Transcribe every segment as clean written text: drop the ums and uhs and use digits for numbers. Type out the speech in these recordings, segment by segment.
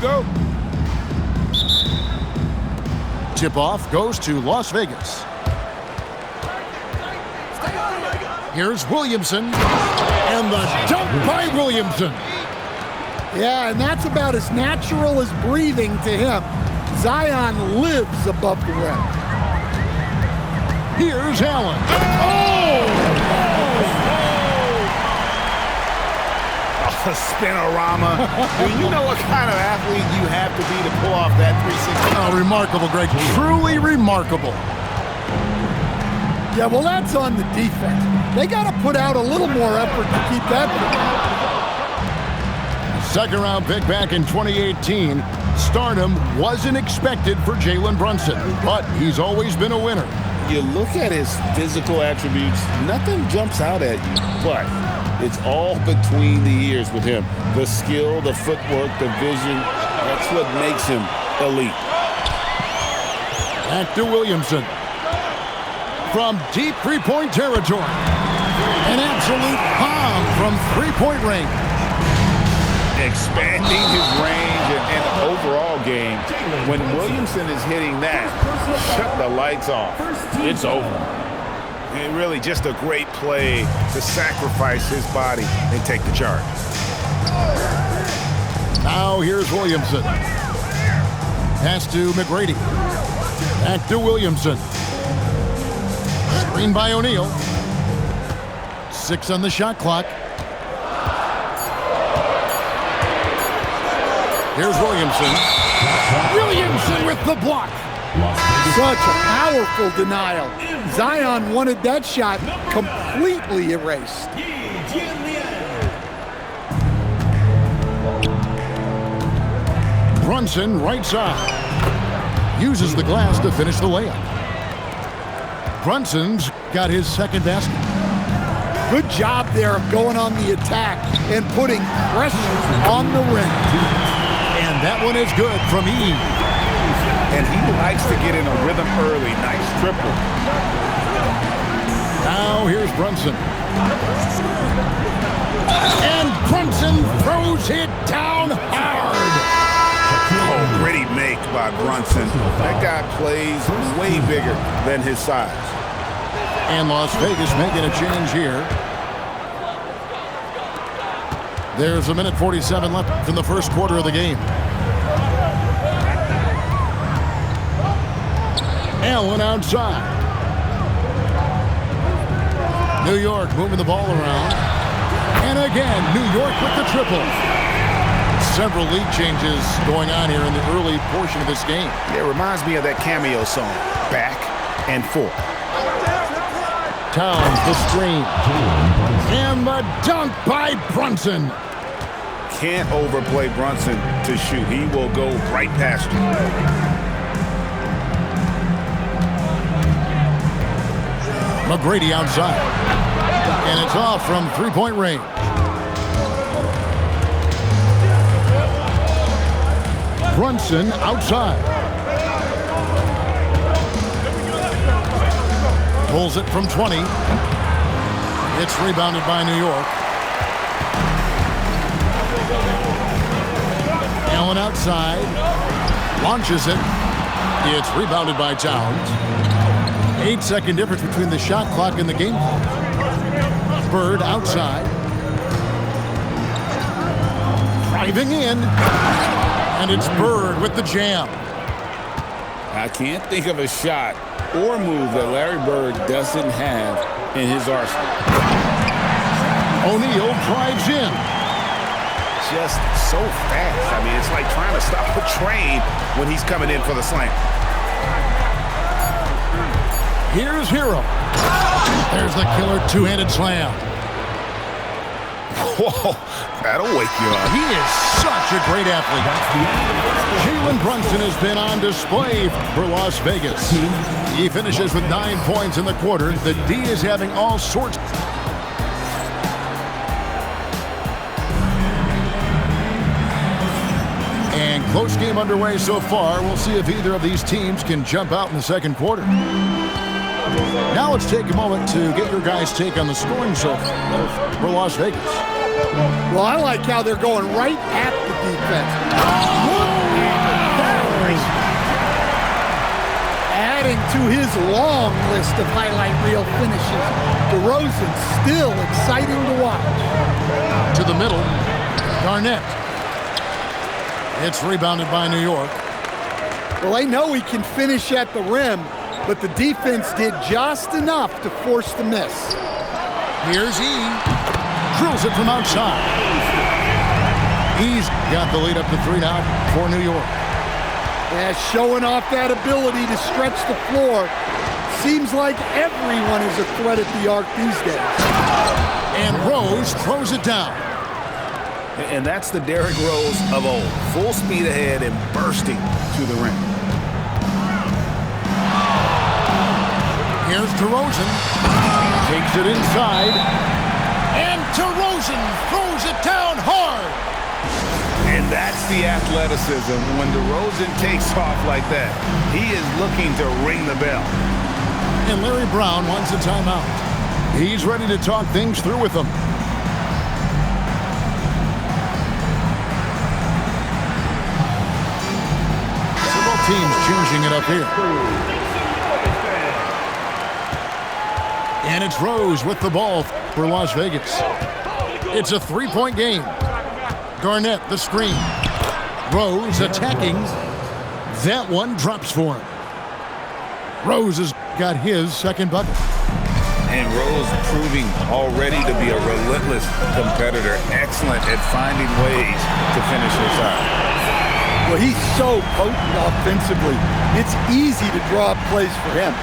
go. Tip-off goes to Las Vegas. Here's Williamson, and the dunk by Williamson. Yeah, and that's about as natural as breathing to him. Zion lives above the rim. Here's Allen. Oh! A spinorama. You know what kind of athlete you have to be to pull off that 360? Oh, remarkable, Greg. Truly remarkable. Yeah, well, that's on the defense. They got to put out a little more effort to keep that. Second round pick back in 2018. Stardom wasn't expected for Jalen Brunson, but he's always been a winner. You look at his physical attributes, nothing jumps out at you, but it's all between the ears with him. The skill, the footwork, the vision, that's what makes him elite. Back to Williamson. From deep three-point territory. An absolute bomb from three-point range. Expanding his range and overall game. When Williamson is hitting that, shut the lights off. It's over. And really just a great play to sacrifice his body and take the charge. Now here's Williamson. Pass to McGrady. Back to Williamson. Screen by O'Neal. 6 on the shot clock. Here's Williamson. Williamson with the block. Such a powerful denial. Zion wanted that shot completely erased. Brunson right side. Uses the glass to finish the layup. Brunson's got his second basket. Good job there of going on the attack and putting pressure on the rim. And that one is good from Eve. And he likes to get in a rhythm early. Nice triple. Now here's Brunson. And Brunson throws it down hard. Oh, gritty make by Brunson. That guy plays way bigger than his size. And Las Vegas making a change here. There's 1:47 left in the first quarter of the game. Allen outside. New York moving the ball around. And again, New York with the triple. Several lead changes going on here in the early portion of this game. It reminds me of that cameo song, Back and Forth. Towns the screen. And the dunk by Brunson. Can't overplay Brunson to shoot. He will go right past you. McGrady outside. And it's off from three-point range. Brunson outside. Pulls it from 20. It's rebounded by New York. Allen outside. Launches it. It's rebounded by Towns. 8-second difference between the shot clock and the game clock. Bird outside. Driving in. And it's Bird with the jam. I can't think of a shot or move that Larry Bird doesn't have in his arsenal. O'Neal drives in. Just so fast. I mean, it's like trying to stop a train when he's coming in for the slam. Here's Hero. There's the killer two-handed slam. Whoa, that'll wake you up. He is such a great athlete. Jalen Brunson has been on display for Las Vegas. He finishes with 9 points in the quarter. The D is having all sorts. And close game underway so far. We'll see if either of these teams can jump out in the second quarter. Now let's take a moment to get your guys' take on the scoring so far for Las Vegas. Well, I like how they're going right at the defense. Look at that. Adding to his long list of highlight reel finishes. DeRozan still exciting to watch. To the middle, Garnett. It's rebounded by New York. Well, they know he can finish at the rim, but the defense did just enough to force the miss. Here's E. Drills it from outside. He's got the lead up to 3 now for New York. Yeah, showing off that ability to stretch the floor. Seems like everyone is a threat at the arc these days. And Rose throws it down. And that's the Derrick Rose of old. Full speed ahead and bursting to the rim. Here's DeRozan. Takes it inside. And DeRozan throws it down hard. And that's the athleticism. When DeRozan takes off like that, he is looking to ring the bell. And Larry Brown wants a timeout. He's ready to talk things through with them. Several teams changing it up here. And it's Rose with the ball for Las Vegas. It's a 3-point game. Garnett, the screen. Rose attacking. That one drops for him. Rose has got his second bucket. And Rose proving already to be a relentless competitor. Excellent at finding ways to finish this out. Well, he's so potent offensively. It's easy to draw up plays for him.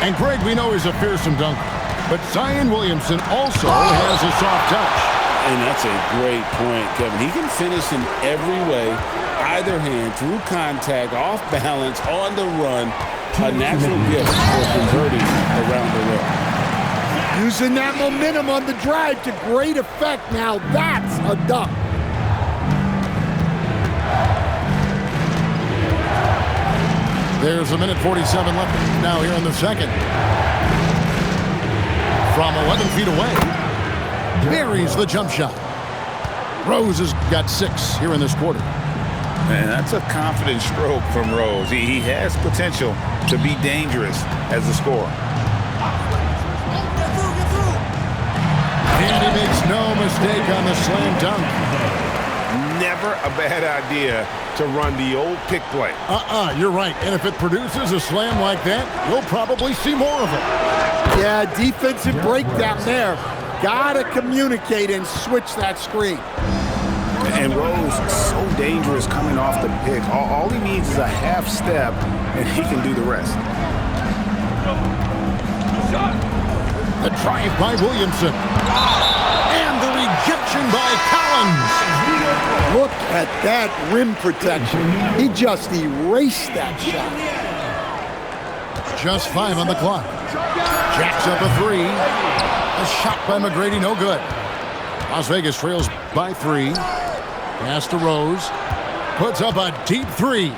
And Greg, we know he's a fearsome dunker. But Zion Williamson also has a soft touch. And that's a great point, Kevin. He can finish in every way, either hand, through contact, off balance, on the run. A natural gift for converting around the rim. Using that momentum on the drive to great effect. Now that's a dunk. There's a minute 47 left now here in the second. From 11 feet away. Buries the jump shot. Rose has got 6 here in this quarter. Man, that's a confident stroke from Rose. He has potential to be dangerous as a scorer. And he makes no mistake on the slam dunk. Never a bad idea to run the old pick play. You're right. And if it produces a slam like that, you'll probably see more of it. Yeah, defensive breakdown there. Gotta communicate and switch that screen. And Rose, so dangerous coming off the pick. All he needs is a half step, and he can do the rest. The drive by Williamson. And the rejection by Collins. Look at that rim protection. He just erased that shot. Just 5 on the clock. Jacks up a 3. A shot by McGrady, no good. Las Vegas trails by 3. Pass to Rose. Puts up a deep 3.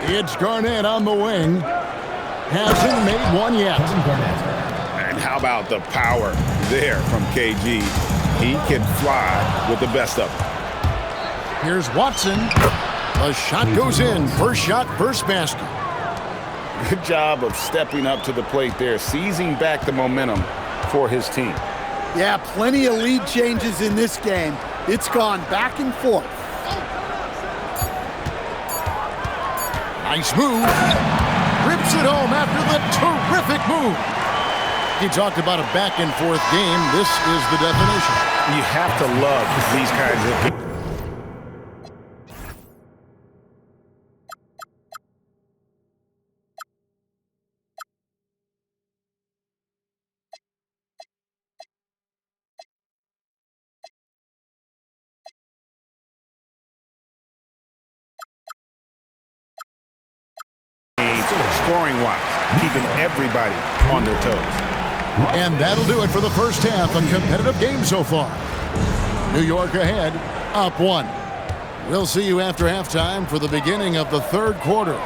It's Garnett on the wing. Hasn't made one yet. And how about the power there from KG? He can fly with the best of them. Here's Watson. The shot goes in. First shot, first basket. Good job of stepping up to the plate there, seizing back the momentum for his team. Yeah, plenty of lead changes in this game. It's gone back and forth. Nice move. Rips it home after the terrific move. He talked about a back and forth game. This is the definition. You have to love these kinds of scoring-wise, keeping everybody on their toes. And that'll do it for the first half. A competitive game so far. New York ahead, up 1. We'll see you after halftime for the beginning of the third quarter.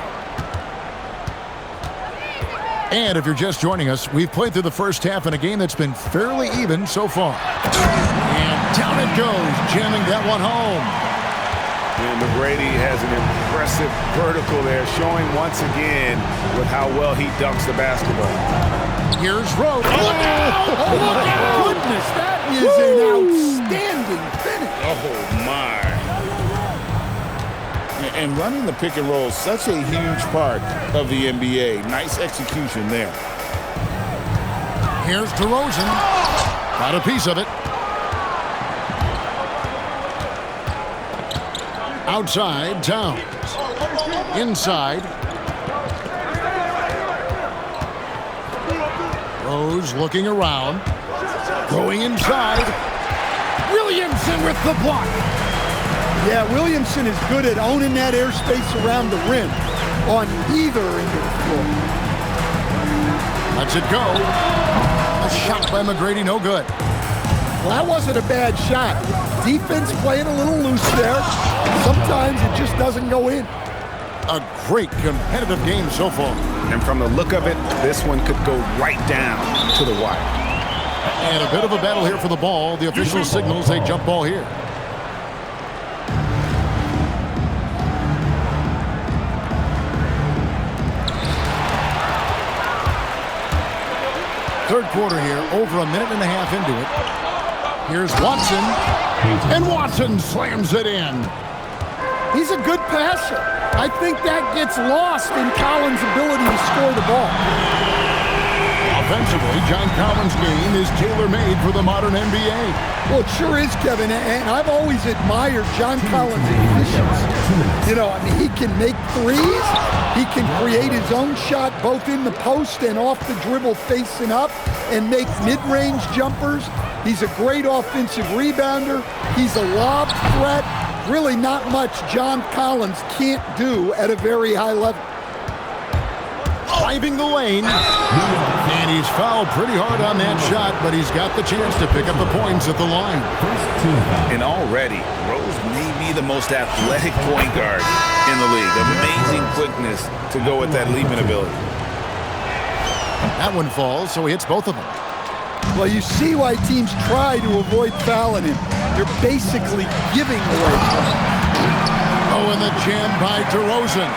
And if you're just joining us, we've played through the first half in a game that's been fairly even so far. And down it goes, jamming that one home. And McGrady has an impressive vertical there, showing once again with how well he dunks the basketball. Here's Rhodes. Look out! Oh, my goodness, that is an outstanding finish. Oh, my. And running the pick and roll is such a huge part of the NBA. Nice execution there. Here's DeRozan. Got a piece of it. Outside, Towns. Inside. Rose looking around. Going inside. Williamson with the block. Yeah, Williamson is good at owning that airspace around the rim on either end of the floor. Lets it go. A shot by McGrady, no good. Well, that wasn't a bad shot. Defense playing a little loose there. Sometimes it just doesn't go in. A great competitive game so far. And from the look of it, this one could go right down to the wire. And a bit of a battle here for the ball. The official signals a jump ball here. Third quarter here, over a minute and a half into it. Here's Watson, and Watson slams it in. He's a good passer. I think that gets lost in Collins' ability to score the ball. Offensively, John Collins' game is tailor-made for the modern NBA. Well, it sure is, Kevin, and I've always admired John Collins' efficiency. You know, I mean, he can make threes. He can create his own shot both in the post and off the dribble facing up and make mid-range jumpers. He's a great offensive rebounder. He's a lob threat. Really not much John Collins can't do at a very high level. Driving the lane. And he's fouled pretty hard on that shot, but he's got the chance to pick up the points at the line. And already, Rose may be the most athletic point guard in the league. Amazing quickness to go with that leaping ability. That one falls, so he hits both of them. Well, you see why teams try to avoid fouling him. You're basically giving away. Oh, and the jam by DeRozan.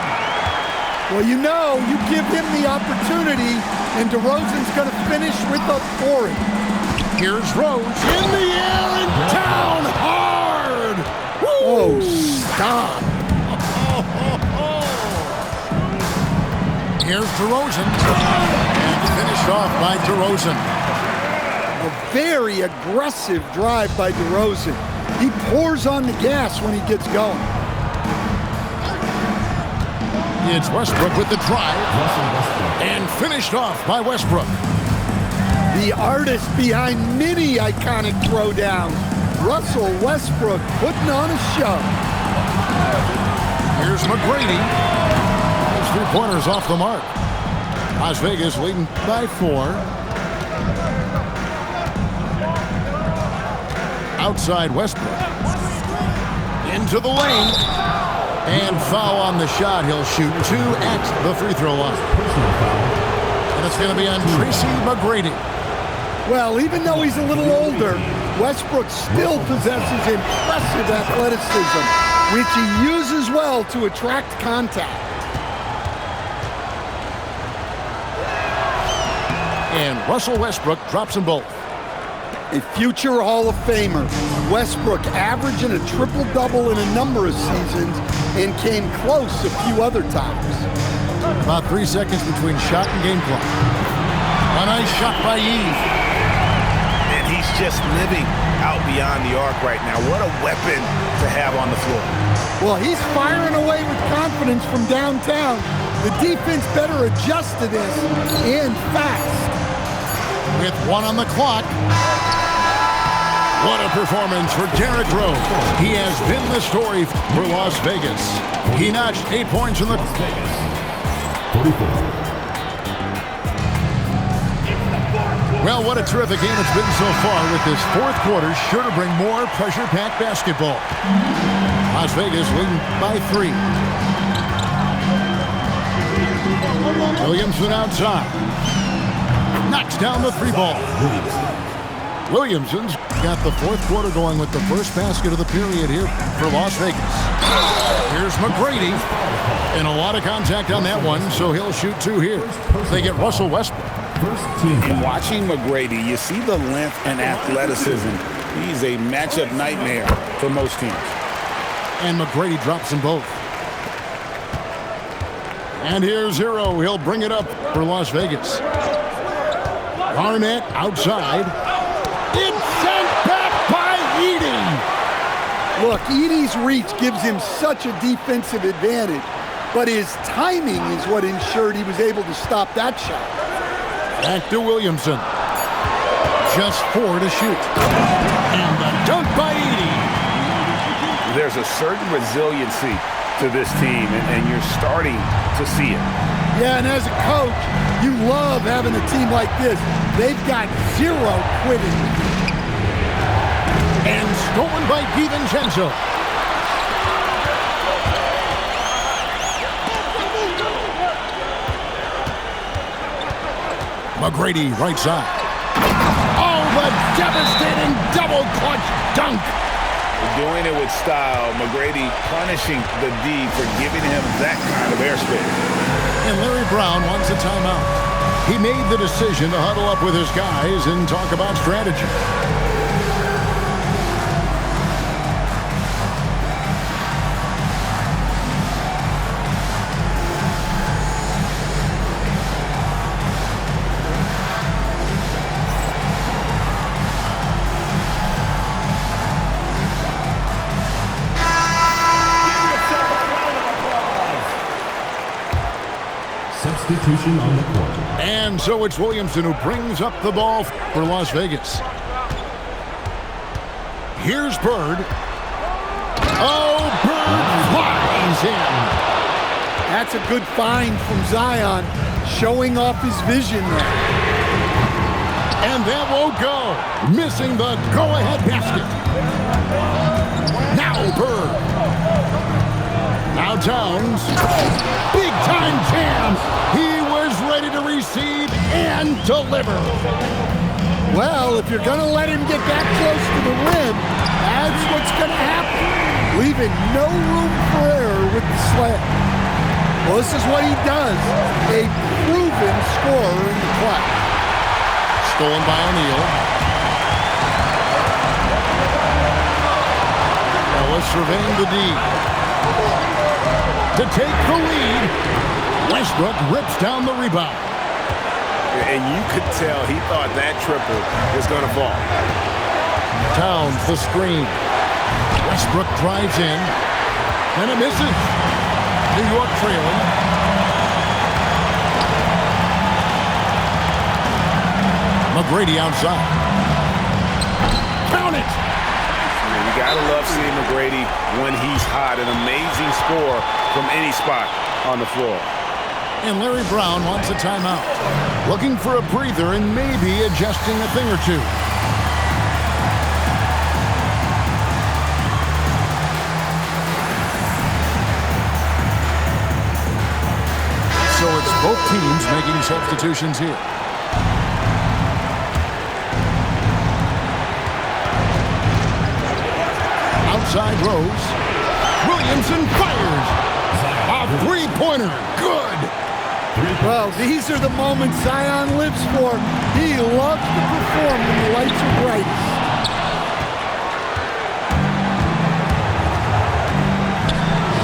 Well, you know, you give him the opportunity, and DeRozan's going to finish with a 40. Here's Rose in the air and down hard. Woo! Oh, stop. Here's DeRozan. And finished off by DeRozan. A very aggressive drive by DeRozan. He pours on the gas when he gets going. It's Westbrook with the drive. And finished off by Westbrook. The artist behind many iconic throwdowns, Russell Westbrook, putting on a show. Here's McGrady. His three-pointers off the mark. Las Vegas leading by 4. Outside Westbrook. Into the lane. And foul on the shot. He'll shoot 2 at the free throw line. And it's going to be on Tracy McGrady. Well, even though he's a little older, Westbrook still possesses impressive athleticism, which he uses well to attract contact. And Russell Westbrook drops them both. A future Hall of Famer, Westbrook averaging a triple-double in a number of seasons and came close a few other times. About 3 seconds between shot and game clock. A nice shot by Yves. And he's just living out beyond the arc right now. What a weapon to have on the floor. Well, he's firing away with confidence from downtown. The defense better adjust to this, and fast. With 1 on the clock. What a performance for Derrick Rose. He has been the story for Las Vegas. He notched 8 points in the... Well, what a terrific game it's been so far, with this fourth quarter sure to bring more pressure-packed basketball. Las Vegas leading by 3. Williamson outside. knocks down the three ball. Williamson's got the fourth quarter going with the first basket of the period here for Las Vegas. Here's McGrady. And a lot of contact on that one, so he'll shoot two here. They get Russell Westbrook. And watching McGrady, you see the length and athleticism. He's a matchup nightmare for most teams. And McGrady drops them both. And here's Hero. He'll bring it up for Las Vegas. Garnett outside. It's sent back by Edey. Look, Edey's reach gives him such a defensive advantage, but his timing is what ensured he was able to stop that shot. Back to Williamson. Just 4 to shoot. And the dunk by Edey. There's a certain resiliency to this team, and you're starting to see it. Yeah, and as a coach, you love having a team like this. They've got zero quitting. And stolen by DiVincenzo. McGrady, right side. Oh, the devastating double clutch dunk. Doing it with style. McGrady punishing the D for giving him that kind of airspace. And Larry Brown wants a timeout. He made the decision to huddle up with his guys and talk about strategy. Substitution on the court. And so it's Williamson who brings up the ball for Las Vegas. Here's Bird. Oh, Bird flies in. That's a good find from Zion, showing off his vision there. And that won't go. Missing the go-ahead basket. Now Bird. Now Towns. Big-time jam. He was ready to receive and deliver. Well, if you're going to let him get that close to the rim, that's what's going to happen. Leaving no room for error with the slam. Well, this is what he does. A proven scorer in the clutch. Stolen by O'Neal. Ellis surveying the D. To take the lead, Westbrook rips down the rebound. And you could tell he thought that triple was going to fall. Towns the screen. Westbrook drives in. And it misses. New York trailing. McGrady outside. Count it! You got to love seeing McGrady when he's hot. An amazing score from any spot on the floor. And Larry Brown wants a timeout. Looking for a breather and maybe adjusting a thing or two. So it's both teams making substitutions here. Outside Rose. Williamson fires. A three-pointer. Good. Well, these are the moments Zion lives for. He loves to perform when the lights are brightest.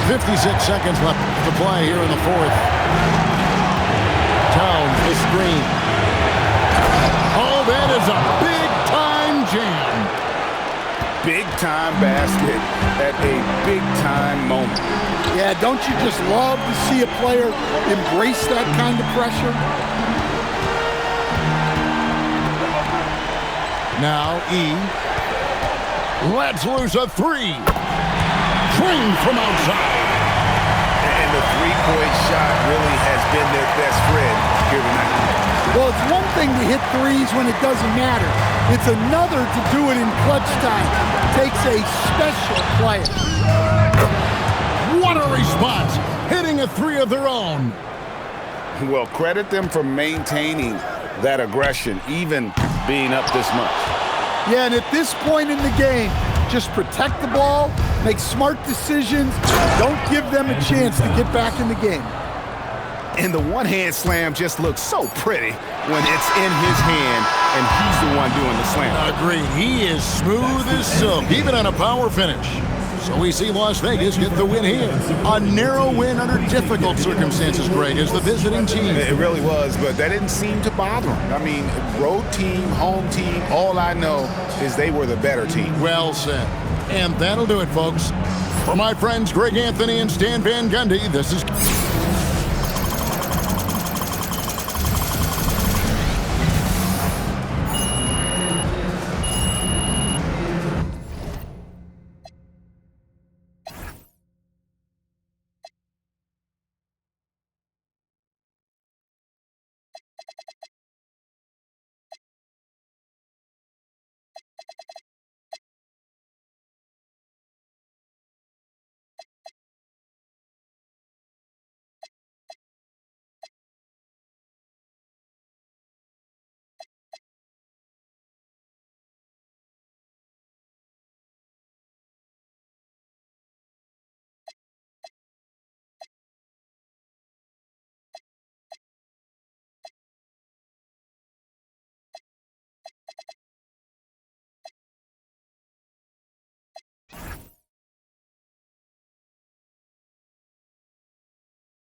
.56 seconds left to play here in the fourth. Towns the screen. Oh, that is a big-time jam. Big-time basket at a big-time moment. Yeah, don't you just love to see a player embrace that kind of pressure? Now E. Lets loose a three. Trained from outside. And the three-point shot really has been their best friend here tonight. Well, it's one thing to hit threes when it doesn't matter. It's another to do it in clutch time. Takes a special player. What a response! Hitting a three of their own. Well, credit them for maintaining that aggression, even being up this much. Yeah, and at this point in the game, just protect the ball, make smart decisions, don't give them a chance to get back in the game. And the one-hand slam just looks so pretty when it's in his hand and he's the one doing the slam. Agreed. He is smooth as silk, even on a power finish. So we see Las Vegas get the win here. A narrow win under difficult circumstances, Greg, as the visiting team. It really was, but that didn't seem to bother him. I mean, road team, home team, all I know is they were the better team. Well said. And that'll do it, folks. For my friends Greg Anthony and Stan Van Gundy, this is